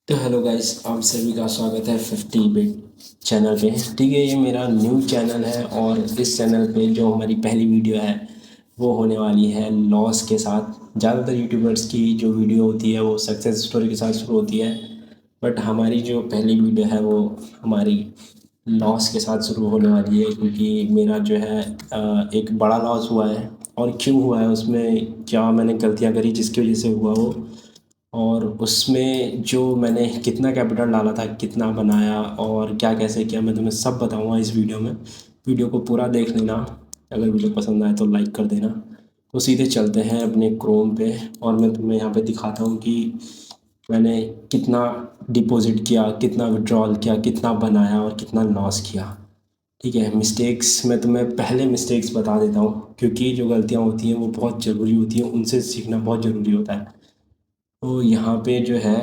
तो hello guys, आप सभी का स्वागत है 50 बिट चैनल पे। ठीक है, ये मेरा न्यू चैनल है और इस चैनल पे जो हमारी पहली वीडियो है वो होने वाली है लॉस के साथ। ज़्यादातर यूट्यूबर्स की जो वीडियो होती है वो सक्सेस स्टोरी के साथ शुरू होती है, बट हमारी जो पहली वीडियो है वो हमारी लॉस के साथ शुरू होने वाली है, क्योंकि मेरा जो है एक बड़ा लॉस हुआ है। और क्यों हुआ है, उसमें क्या मैंने गलतियाँ करी जिसकी वजह से हुआ वो, और उसमें जो मैंने कितना कैपिटल डाला था, कितना बनाया और क्या कैसे किया, मैं तुम्हें सब बताऊंगा इस वीडियो में। वीडियो को पूरा देख लेना। अगर वीडियो पसंद आए तो लाइक कर देना। तो सीधे चलते हैं अपने क्रोम पे और मैं तुम्हें यहाँ पे दिखाता हूँ कि मैंने कितना डिपॉजिट किया, कितना विड्रॉल किया, कितना बनाया और कितना लॉस किया। ठीक है, मिस्टेक्स मैं तुम्हें पहले मिस्टेक्स बता देता हूँ, क्योंकि जो गलतियाँ होती हैं वो बहुत ज़रूरी होती हैं, उनसे सीखना बहुत ज़रूरी होता है। तो यहाँ पे जो है,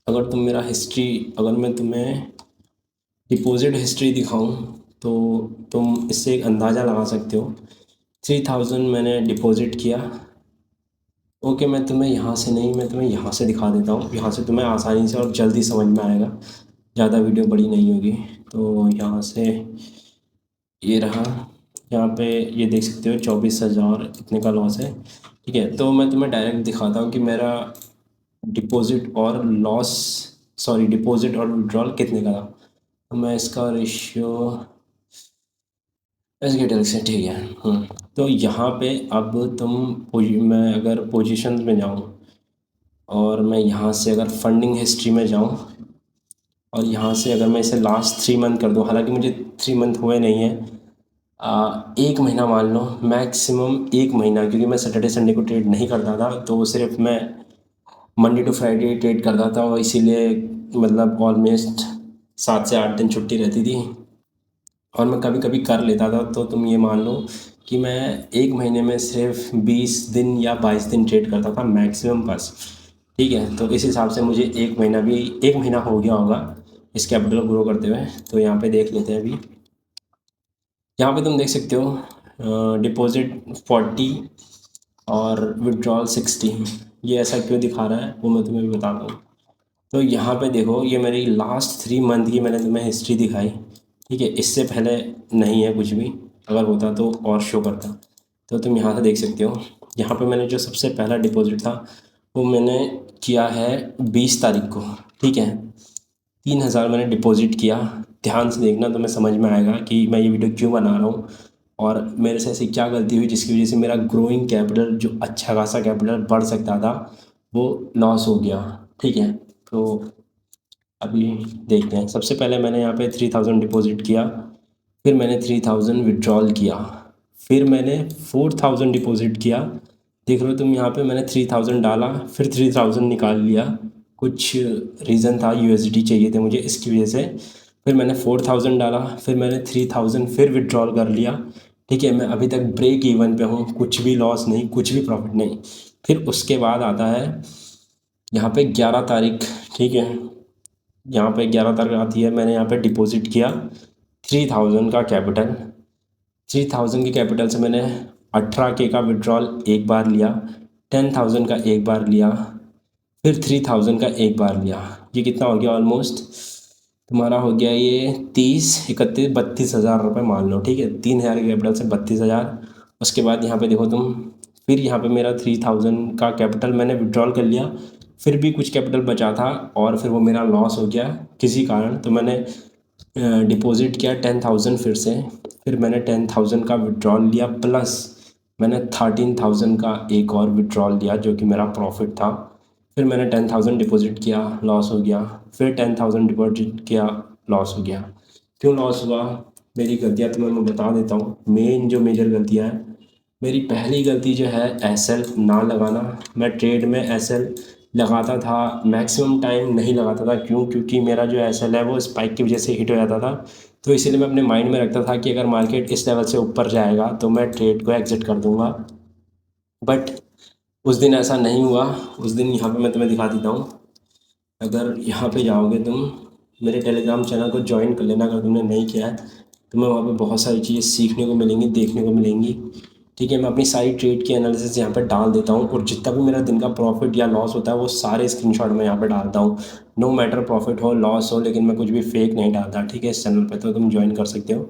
अगर मैं तुम्हें डिपॉजिट हिस्ट्री दिखाऊं तो तुम इससे एक अंदाज़ा लगा सकते हो। 3000 मैंने डिपॉजिट किया। ओके, मैं तुम्हें यहाँ से दिखा देता हूँ, यहाँ से तुम्हें आसानी से और जल्दी समझ में आएगा, ज़्यादा वीडियो बड़ी नहीं होगी। तो यहाँ से ये रहा, यहाँ पे ये देख सकते हो 24,000 इतने का लॉस है। ठीक है, तो मैं तुम्हें डायरेक्ट दिखाता हूँ कि मेरा डिपॉजिट और विड्रॉल कितने का था। तो मैं इसका रेशियो इसके डेल से, ठीक है। तो यहाँ पे अब मैं अगर पोजीशंस में जाऊँ और मैं यहाँ से अगर फंडिंग हिस्ट्री में जाऊँ और यहाँ से अगर मैं इसे लास्ट 3 मंथ कर दूँ, हालांकि मुझे 3 मंथ हुए नहीं है, एक महीना मान लो, मैक्सिमम एक महीना, क्योंकि मैं सैटरडे संडे को ट्रेड नहीं करता था, तो सिर्फ मैं मंडे टू फ्राइडे ट्रेड करता था और इसीलिए मतलब ऑलमोस्ट 7 से 8 दिन छुट्टी रहती थी और मैं कभी कभी कर लेता था। तो तुम ये मान लो कि मैं एक महीने में सिर्फ 20 दिन या 22 दिन ट्रेड करता था मैक्सिमम, बस। ठीक है, तो इस हिसाब से मुझे एक महीना हो गया होगा इस कैपिटल को ग्रो करते हुए। तो यहाँ पे देख लेते हैं अभी। यहाँ पे तुम देख सकते हो डिपॉजिट 40 और विड्रॉल 60। ये ऐसा क्यों दिखा रहा है वो मैं तुम्हें भी बताता हूँ। तो यहाँ पे देखो, ये मेरी लास्ट 3 मंथ की मैंने तुम्हें हिस्ट्री दिखाई। ठीक है, इससे पहले नहीं है कुछ भी, अगर होता तो और शो करता। तो तुम यहाँ से देख सकते हो, यहाँ पे मैंने जो सबसे पहला डिपॉजिट था वो मैंने किया है 20 तारीख को। ठीक है, 3,000 मैंने डिपॉजिट किया। ध्यान से देखना, तुम्हें समझ में आएगा कि मैं ये वीडियो क्यों बना रहा हूँ और मेरे से ऐसी क्या गलती हुई जिसकी वजह से मेरा ग्रोइंग कैपिटल, जो अच्छा खासा कैपिटल बढ़ सकता था, वो लॉस हो गया। ठीक है, तो अभी देखते हैं। सबसे पहले मैंने यहाँ पे 3,000 डिपॉजिट किया, फिर मैंने 3,000 विड्रॉल किया, फिर मैंने 4,000 डिपॉजिट किया। देख रहे हो तुम यहाँ पे, मैंने 3,000 डाला, फिर 3,000 निकाल लिया। कुछ रीज़न था, यूएसडी चाहिए थे मुझे, इसकी वजह से। फिर मैंने 4,000 डाला, फिर मैंने 3,000 फिर विड्रॉल कर लिया। ठीक है, मैं अभी तक ब्रेक इवन पे हूँ, कुछ भी लॉस नहीं, कुछ भी प्रॉफिट नहीं। फिर उसके बाद आता है यहाँ पे 11 तारीख। ठीक है, यहाँ पे 11 तारीख आती है, मैंने यहाँ पे डिपॉजिट किया 3,000 का कैपिटल। 3,000 के कैपिटल से मैंने 18K का विड्रॉल एक बार लिया, 10,000 का एक बार लिया, फिर 3,000 का एक बार लिया। ये कितना हो गया, ऑलमोस्ट तुम्हारा हो गया ये 30, 31, 32 हज़ार रुपये मान लो। ठीक है, 3,000 के कैपिटल से 32,000। उसके बाद यहाँ पे देखो तुम, फिर यहाँ पे मेरा 3,000 का कैपिटल मैंने विड्रॉल कर लिया, फिर भी कुछ कैपिटल बचा था और फिर वो मेरा लॉस हो गया किसी कारण। तो मैंने डिपॉजिट किया 10,000 फिर से, फिर मैंने 10,000 का विड्रॉल लिया, प्लस मैंने 13,000 का एक और विड्रॉल लिया जो कि मेरा प्रॉफिट था। फिर मैंने 10,000 डिपॉजिट किया, लॉस हो गया, फिर 10,000 डिपॉजिट किया, लॉस हो गया। क्यों लॉस हुआ, मेरी गलतियाँ तुम्हें मैं बता देता हूँ। जो मेजर गलतियाँ हैं, मेरी पहली गलती जो है एसएल ना लगाना। मैं ट्रेड में एसएल लगाता था, मैक्सिमम टाइम नहीं लगाता था। क्यों? क्योंकि मेरा जो एसएल है वो स्पाइक की वजह से हिट हो जाता था। तो इसीलिए मैं अपने माइंड में रखता था कि अगर मार्केट इस लेवल से ऊपर जाएगा तो मैं ट्रेड को एग्जिट कर दूंगा। बट उस दिन ऐसा नहीं हुआ। उस दिन यहाँ पे मैं तुम्हें दिखा देता हूँ। अगर यहाँ पे जाओगे तुम, मेरे टेलीग्राम चैनल को ज्वाइन कर लेना अगर तुमने नहीं किया है। तुम्हें वहाँ पे बहुत सारी चीज़ें सीखने को मिलेंगी, देखने को मिलेंगी। ठीक है। मैं अपनी सारी ट्रेड की एनालिसिस यहाँ पे डाल देता हूँ, और जितना भी मेरा दिन का प्रॉफिट या लॉस होता है वो सारे स्क्रीनशॉट मैं यहाँ पे डालता हूँ। नो मैटर प्रॉफिट हो लॉस हो, लेकिन मैं कुछ भी फेक नहीं डालता, ठीक है। इस चैनल पे तो तुम ज्वाइन कर सकते हो।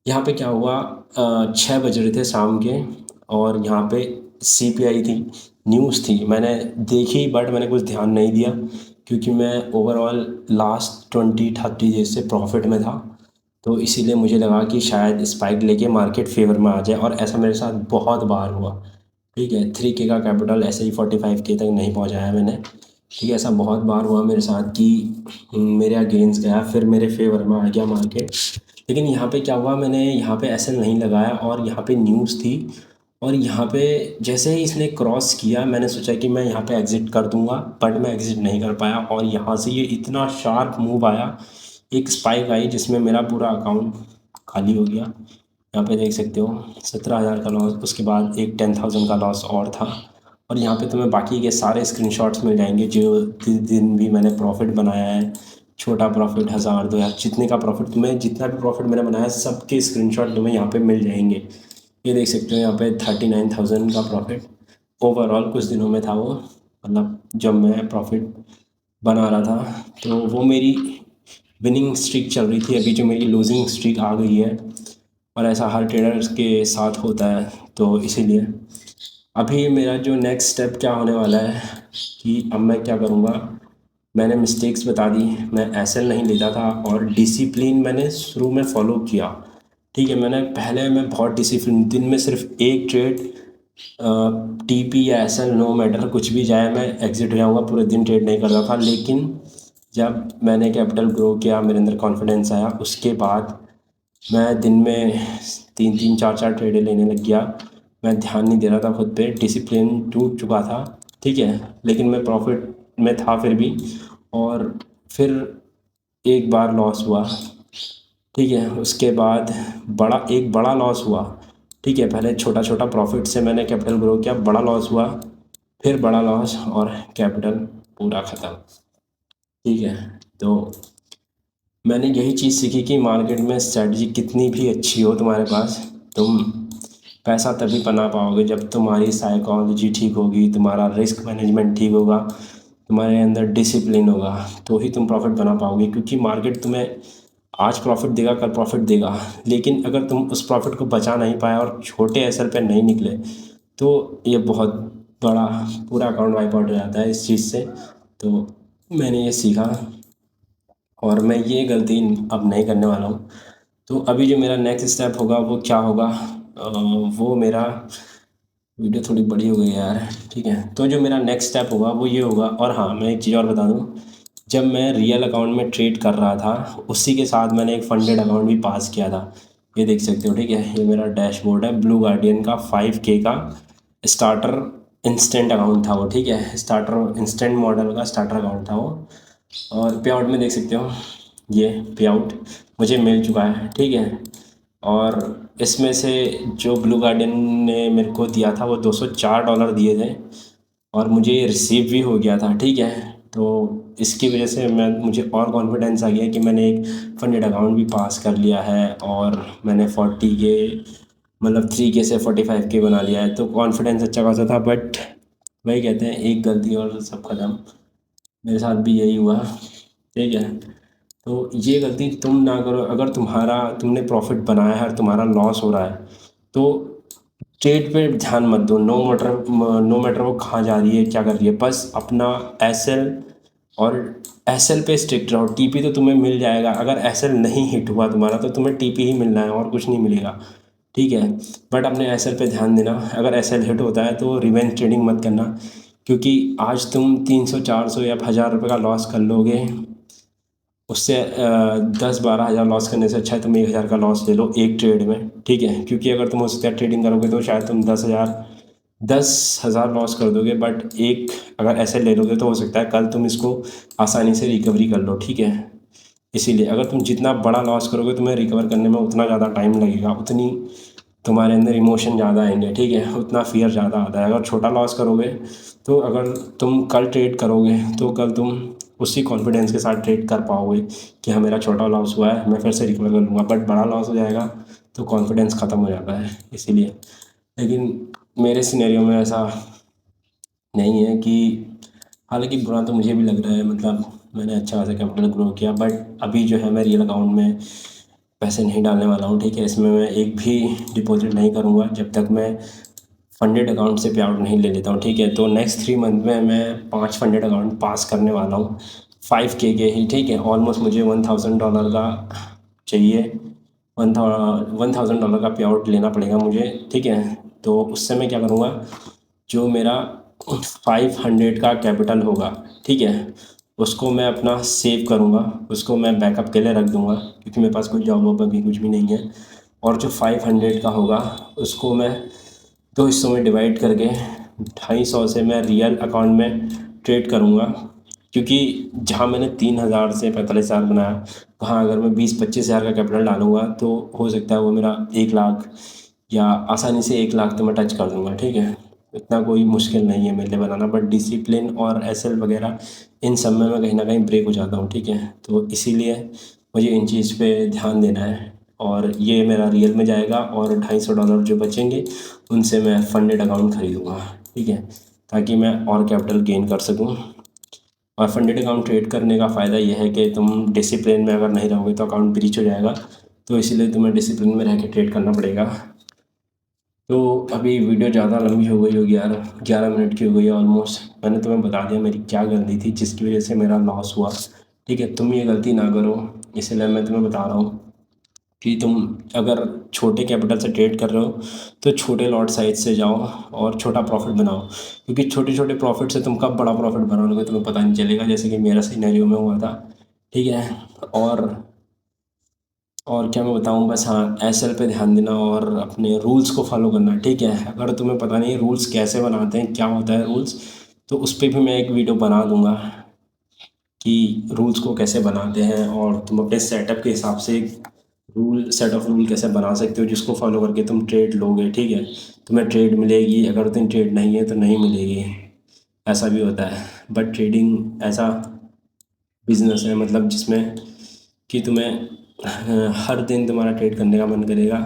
यहाँ पे क्या हुआ, 6 बज रहे थे शाम के, और यहाँ पे CPI थी, न्यूज़ थी, मैंने देखी बट मैंने कुछ ध्यान नहीं दिया, क्योंकि मैं ओवरऑल लास्ट 20-30 डेज से प्रॉफिट में था। तो इसीलिए मुझे लगा कि शायद स्पाइक लेके मार्केट फेवर में आ जाए, और ऐसा मेरे साथ बहुत बार हुआ, ठीक है। 3K का कैपिटल ऐसे ही 45K तक नहीं पहुंचाया मैंने, ठीक है। ऐसा बहुत बार हुआ मेरे साथ कि मेरे अगेंस्ट गया, फिर मेरे फेवर में आ गया मार्केट। लेकिन यहाँ पे क्या हुआ, मैंने यहाँ पे ऐसे नहीं लगाया, और यहाँ पे न्यूज़ थी, और यहाँ पे जैसे ही इसने क्रॉस किया मैंने सोचा कि मैं यहाँ पे एग्ज़िट कर दूंगा, बट मैं एग्ज़िट नहीं कर पाया, और यहाँ से ये इतना शार्प मूव आया, एक स्पाइक आई जिसमें मेरा पूरा अकाउंट खाली हो गया। यहाँ पे देख सकते हो 17,000 का लॉस, उसके बाद एक 10,000 का लॉस और था। और यहाँ पे तुम्हें बाकी के सारे स्क्रीनशॉट्स मिल जाएंगे, जो दिन भी मैंने प्रॉफिट बनाया है, छोटा प्रॉफिट 1,000 2,000 जितने का प्रॉफिट तुम्हें, जितना भी प्रॉफिट मैंने बनाया है सबके स्क्रीनशॉट तुम्हें यहाँ पे मिल जाएंगे। ये देख सकते हो यहाँ पे 39,000 का प्रॉफिट ओवरऑल कुछ दिनों में था वो, मतलब जब मैं प्रॉफिट बना रहा था। तो वो मेरी विनिंग स्ट्रीक चल रही थी, अभी जो मेरी लूजिंग स्ट्रीक आ गई है, और ऐसा हर ट्रेडर्स के साथ होता है। तो इसीलिए अभी मेरा जो नेक्स्ट स्टेप क्या होने वाला है कि अब मैं क्या करूँगा, मैंने मिस्टेक्स बता दी, मैं एसएल नहीं लेता था, और डिसिप्लिन मैंने शुरू में फॉलो किया, ठीक है। मैं बहुत डिसिप्लिन, दिन में सिर्फ एक ट्रेड, TP या एसएल नो मैटर कुछ भी जाए मैं एग्जिट हो जाऊँगा, पूरे दिन ट्रेड नहीं करता था। लेकिन जब मैंने कैपिटल ग्रो किया, मेरे अंदर कॉन्फिडेंस आया, उसके बाद मैं दिन में 3-3 4-4 ट्रेडें लेने लग गया। मैं ध्यान नहीं दे रहा था खुद पे, डिसिप्लिन टूट चुका था, ठीक है। लेकिन मैं प्रॉफिट में था फिर भी, और फिर एक बार लॉस हुआ, ठीक है। उसके बाद एक बड़ा लॉस हुआ, ठीक है। पहले छोटा छोटा प्रॉफिट से मैंने कैपिटल ग्रो किया, बड़ा लॉस हुआ, फिर बड़ा लॉस, और कैपिटल पूरा ख़त्म, ठीक है। तो मैंने यही चीज़ सीखी कि मार्केट में स्ट्रेटजी कितनी भी अच्छी हो तुम्हारे पास, तुम पैसा तभी बना पाओगे जब तुम्हारी साइकोलॉजी ठीक होगी, तुम्हारा रिस्क मैनेजमेंट ठीक होगा, तुम्हारे अंदर डिसिप्लिन होगा, तो ही तुम प्रॉफिट बना पाओगे। क्योंकि मार्केट तुम्हें आज प्रॉफिट देगा, कल प्रॉफिट देगा, लेकिन अगर तुम उस प्रॉफिट को बचा नहीं पाए और छोटे एसएल पे नहीं निकले, तो ये बहुत बड़ा पूरा अकाउंट वाइप आउट हो जाता है इस चीज़ से। तो मैंने ये सीखा, और मैं ये गलती अब नहीं करने वाला हूँ। तो अभी जो मेरा नेक्स्ट स्टेप होगा वो क्या होगा, वो मेरा वीडियो थोड़ी बड़ी हो गई है यार, ठीक है। तो जो मेरा नेक्स्ट स्टेप होगा वो ये होगा, और हाँ मैं एक चीज़ और बता दूँ, जब मैं रियल अकाउंट में ट्रेड कर रहा था उसी के साथ मैंने एक फंडेड अकाउंट भी पास किया था। ये देख सकते हो, ठीक है। ये मेरा डैशबोर्ड है, ब्लू गार्डियन का 5K का स्टार्टर इंस्टेंट अकाउंट था वो, ठीक है। स्टार्टर इंस्टेंट मॉडल का स्टार्टर अकाउंट था वो, और पे आउट में देख सकते हो, ये पे आउट मुझे मिल चुका है, ठीक है। और इसमें से जो ब्लू गार्डन ने मेरे को दिया था वो $204 दिए थे, और मुझे ये रिसीव भी हो गया था, ठीक है। तो इसकी वजह से मुझे और कॉन्फिडेंस आ गया कि मैंने एक फंडेड अकाउंट भी पास कर लिया है, और मैंने 40K मतलब 3K से 45K बना लिया है। तो कॉन्फिडेंस अच्छा खासा था, बट वही कहते हैं एक गलती और सब खत्म, मेरे साथ भी यही हुआ, ठीक है। तो ये गलती तुम ना करो, अगर तुमने प्रॉफिट बनाया है और तुम्हारा लॉस हो रहा है, तो ट्रेड पे ध्यान मत दो, नो मैटर वो कहाँ जा रही है क्या कर रही है, बस अपना एसएल और एसएल पे स्ट्रिक्ट रहो। टीपी तो तुम्हें मिल जाएगा, अगर एसएल नहीं हिट हुआ तुम्हारा तो तुम्हें टीपी ही मिलना है और कुछ नहीं मिलेगा, ठीक है। बट अपने एसएल पे ध्यान देना, अगर एसएल हिट होता है तो रिवेंज ट्रेडिंग मत करना, क्योंकि आज तुम 300 400 या 1,000 रुपये का लॉस कर लोगे, उससे 10-12 हज़ार लॉस करने से अच्छा है तुम 1,000 का लॉस ले लो एक ट्रेड में, ठीक है। क्योंकि अगर तुम उससे ट्रेडिंग करोगे तो शायद तुम 10,000 लॉस कर दोगे, बट एक अगर ऐसे ले लोगे तो हो सकता है कल तुम इसको आसानी से रिकवरी कर लो, ठीक है। इसीलिए अगर तुम जितना बड़ा लॉस करोगे तुम्हें रिकवर करने में उतना ज़्यादा टाइम लगेगा, उतनी तुम्हारे अंदर इमोशन ज़्यादा आएंगे, ठीक है, उतना फियर ज़्यादा आता है। अगर छोटा लॉस करोगे तो अगर तुम कल ट्रेड करोगे तो कल तुम उसी कॉन्फिडेंस के साथ ट्रेड कर पाओगे कि हाँ मेरा छोटा लॉस हुआ है मैं फिर से रिकवर कर लूँगा। बट बड़ा लॉस हो जाएगा तो कॉन्फिडेंस ख़त्म हो जाता है, इसीलिए लेकिन मेरे सिनेरियो में ऐसा नहीं है कि, हालांकि बुरा तो मुझे भी लग रहा है, मतलब मैंने अच्छा खासा कैपिटल ग्रो किया, बट अभी जो है मैं रियल अकाउंट में पैसे नहीं डालने वाला हूँ, ठीक है। इसमें मैं एक भी डिपॉजिट नहीं करूँगा जब तक मैं फंडेड अकाउंट से पे आउट नहीं ले लेता हूँ, ठीक है। तो नेक्स्ट 3 मंथ में मैं 5 फंडेड अकाउंट पास करने वाला हूँ, 5K के ही, ठीक है। ऑलमोस्ट मुझे $1000 का चाहिए, $1000 का पे आउट लेना पड़ेगा मुझे, ठीक है। तो उससे मैं क्या करूँगा, जो मेरा 500 का कैपिटल होगा, ठीक है, उसको मैं अपना सेव करूँगा, उसको मैं बैकअप के लिए रख दूँगा, क्योंकि मेरे पास कोई जॉब वॉब अभी कुछ भी नहीं है। और जो 500 का होगा उसको मैं 2 हिस्सों में डिवाइड करके 250 से मैं रियल अकाउंट में ट्रेड करूँगा, क्योंकि जहाँ मैंने 3000 से 45,000 बनाया, वहाँ अगर मैं 20-25 हज़ार का कैपिटल डालूँगा तो हो सकता है वो मेरा 1 लाख, या आसानी से 1 लाख तो मैं टच कर दूँगा, ठीक है। इतना कोई मुश्किल नहीं है मेरे लिए बनाना, बट डिसिप्लिन और एसएल वगैरह इन सब में मैं कहीं ना कहीं ब्रेक हो जाता हूँ, ठीक है। तो इसीलिए मुझे इन चीज़ पे ध्यान देना है, और ये मेरा रियल में जाएगा, और $250 जो बचेंगे उनसे मैं फंडेड अकाउंट ख़रीदूँगा, ठीक है, ताकि मैं और कैपिटल गेन कर सकूँ। और फंडेड अकाउंट ट्रेड करने का फ़ायदा यह है कि तुम डिसिप्लिन में अगर नहीं रहोगे तो अकाउंट ब्रीच हो जाएगा, तो इसीलिए तुम्हें डिसिप्लिन में रह के ट्रेड करना पड़ेगा। तो अभी वीडियो ज़्यादा लंबी हो गई होगी यार, 11 मिनट की हो गई है ऑलमोस्ट। मैंने तुम्हें बता दिया मेरी क्या गलती थी जिसकी वजह से मेरा लॉस हुआ, ठीक है। तुम ये गलती ना करो, इसलिए मैं तुम्हें बता रहा हूँ कि तुम अगर छोटे कैपिटल से ट्रेड कर रहे हो तो छोटे लॉट साइज से जाओ और छोटा प्रॉफिट बनाओ, क्योंकि छोटे छोटे प्रॉफिट से तुम कब बड़ा प्रॉफिट बना लोगे तुम्हें पता नहीं चलेगा, जैसे कि मेरा सिनेरियो में हुआ था, ठीक है। और और क्या मैं बताऊँ, बस हाँ, एसएल पे ध्यान देना और अपने रूल्स को फॉलो करना, ठीक है। अगर तुम्हें पता नहीं रूल्स कैसे बनाते हैं, क्या होता है रूल्स, तो उस पर भी मैं एक वीडियो बना दूंगा कि रूल्स को कैसे बनाते हैं, और तुम अपने सेटअप के हिसाब से सेट ऑफ रूल कैसे बना सकते हो जिसको फॉलो करके तुम ट्रेड लोगे, ठीक है। तुम्हें ट्रेड मिलेगी, अगर तुम ट्रेड नहीं है तो नहीं मिलेगी, ऐसा भी होता है। बट ट्रेडिंग ऐसा बिजनेस है, मतलब जिसमें कि तुम्हें हर दिन तुम्हारा ट्रेड करने का मन करेगा,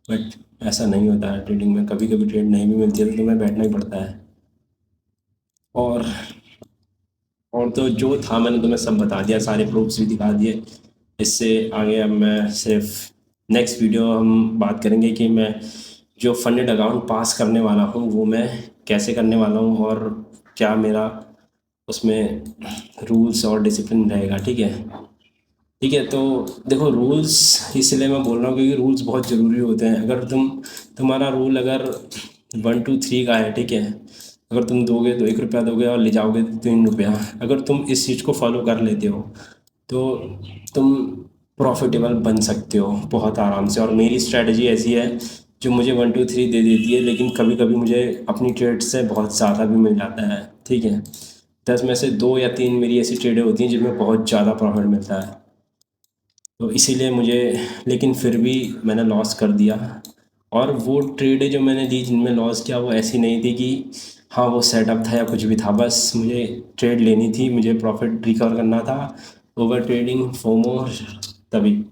बट ऐसा नहीं होता है ट्रेडिंग में, कभी कभी ट्रेड नहीं भी मिलती है तो तुम्हें बैठना ही पड़ता है। और और तो जो था मैंने तुम्हें सब बता दिया, सारे प्रूफ्स भी दिखा दिए। इससे आगे अब मैं सिर्फ नेक्स्ट वीडियो हम बात करेंगे कि मैं जो फंडेड अकाउंट पास करने वाला हूँ वो मैं कैसे करने वाला हूँ, और क्या मेरा उसमें रूल्स और डिसिप्लिन रहेगा, ठीक है। ठीक है, तो देखो रूल्स इसलिए मैं बोल रहा हूँ क्योंकि रूल्स बहुत ज़रूरी होते हैं। अगर तुम्हारा रूल अगर 1 2 3 का है, ठीक है, अगर तुम दोगे तो 1 रुपया दोगे और ले जाओगे तो 3 रुपया, अगर तुम इस चीज़ को फॉलो कर लेते हो तो तुम प्रॉफिटेबल बन सकते हो बहुत आराम से। और मेरी स्ट्रैटेजी ऐसी है जो मुझे 1 2 3 दे देती है, लेकिन कभी कभी मुझे अपनी ट्रेड से बहुत ज़्यादा भी मिल जाता है, ठीक है। 10 में से 2 या 3 मेरी ऐसी ट्रेडें होती हैं जिनमें बहुत ज़्यादा प्रॉफिट मिलता है, तो इसीलिए मुझे, लेकिन फिर भी मैंने लॉस कर दिया। और वो ट्रेडें जो मैंने दी जिनमें लॉस किया वो ऐसी नहीं थी कि हाँ वो सेटअप था या कुछ भी था, बस मुझे ट्रेड लेनी थी, मुझे प्रॉफिट रिकवर करना था। ओवर ट्रेडिंग, फोमो, तभी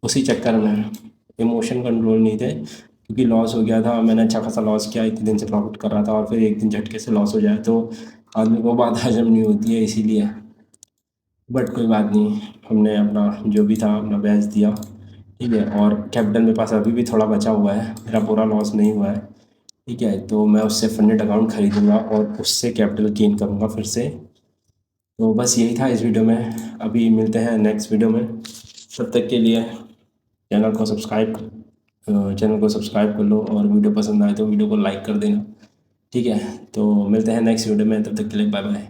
उसी चक्कर में इमोशन कंट्रोल नहीं थे, क्योंकि लॉस हो गया था, मैंने अच्छा खासा लॉस किया, इतने दिन से प्रॉफिट कर रहा था और फिर एक दिन झटके से लॉस हो जाए तो आदमी को बात हजम नहीं होती है, इसीलिए। बट कोई बात नहीं, हमने अपना जो भी था अपना बेच दिया, ठीक है। और कैपिटल मेरे पास अभी भी थोड़ा बचा हुआ है, मेरा पूरा लॉस नहीं हुआ है, ठीक है। तो मैं उससे फंडेड अकाउंट ख़रीदूँगा और उससे कैपिटल गेन करूँगा फिर से। तो बस यही था इस वीडियो में, अभी मिलते हैं नेक्स्ट वीडियो में। तब तक के लिए चैनल को सब्सक्राइब कर लो, और वीडियो पसंद आए तो वीडियो को लाइक कर देना, ठीक है। तो मिलते हैं नेक्स्ट वीडियो में, तब तक के लिए बाय बाय।